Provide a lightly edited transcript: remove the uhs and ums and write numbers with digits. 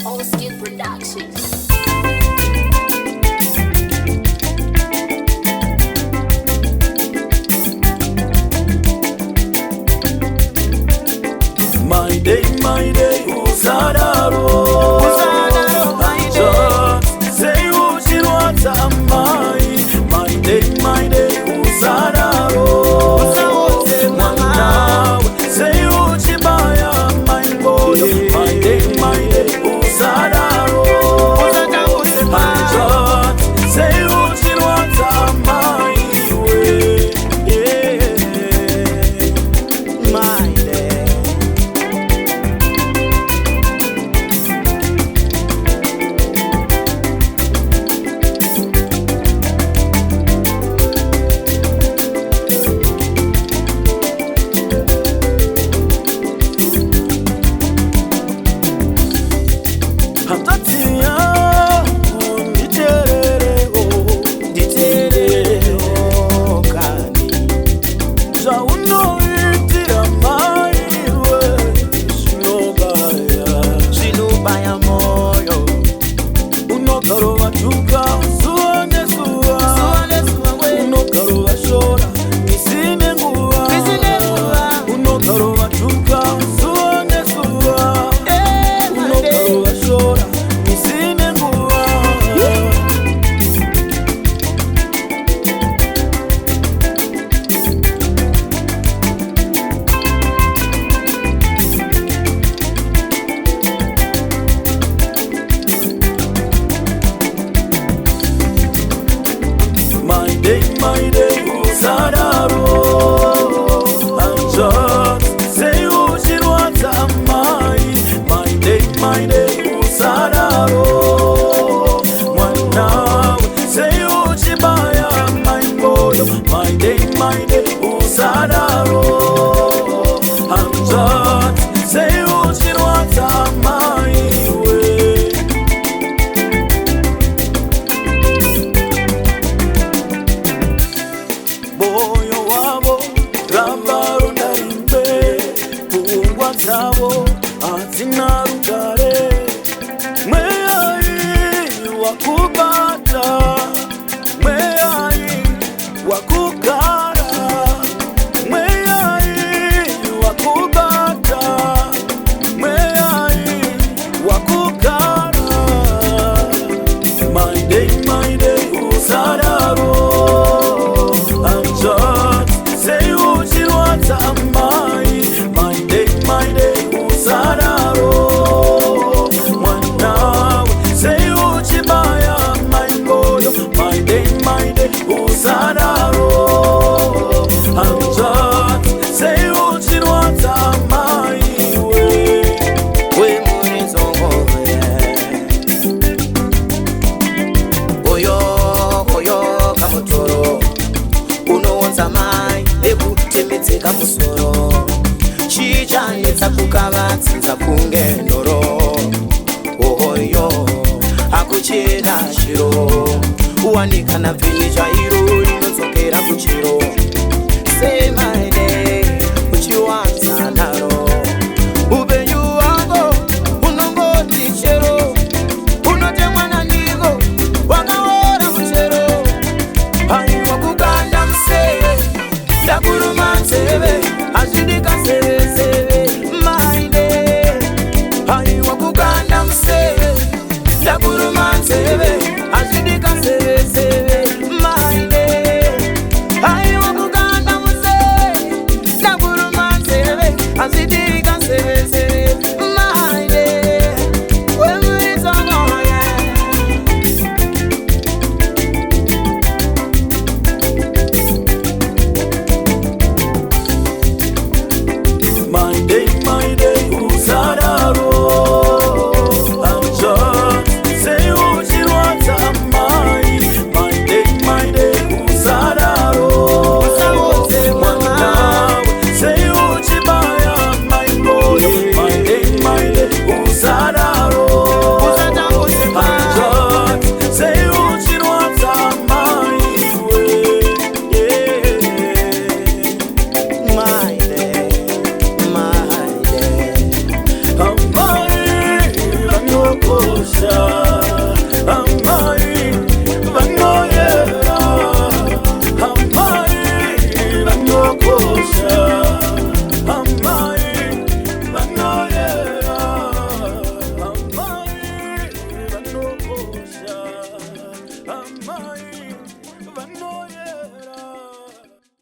Whole Skid Production. My day, Usadaro. Say what you want, my day, Usadaro. Say what you buy, my boy. My day, Usadaro. Say what you want, my way. Yeah, my day. My day, Usadaro. I'm just say what you want, my day, Usadaro. One now, say what you buy, my boy. My day, Usadaro. I'm just say what you want, my way. Boyo wabo, rambaro narimbe, pungwa zabo, atina rutare. Mweyai wakubata, mweyai wakukara, mweyai wakubata, mweyai wakukara. My day, Usadaro. Say what you want, my day, Usadaro. One now, say what you buy, my boy. My day, Usadaro. I'm just say what you want, my way. We moving so Oyo, kamotoro. Unoonza mai ekutemetseka musoro chichanetsa kukavatsinza kunge ndoro ohoyo akuchena chiro uwanikana pfini chairo rinodzokera kuchiro semaine uchiwanza naro upenyu wako unongoti chero unotemwa nandiko wakaora muchero haiwa kukanda mseve ndakuruma nzeve azvidika seveseve maine haiwa kukanda mseve ndakuruma nzeve azvidika seveseve maine haiwa kukanda mseve ndakuruma nzeve azvidika seveseve maine wemurizongoye. Osha.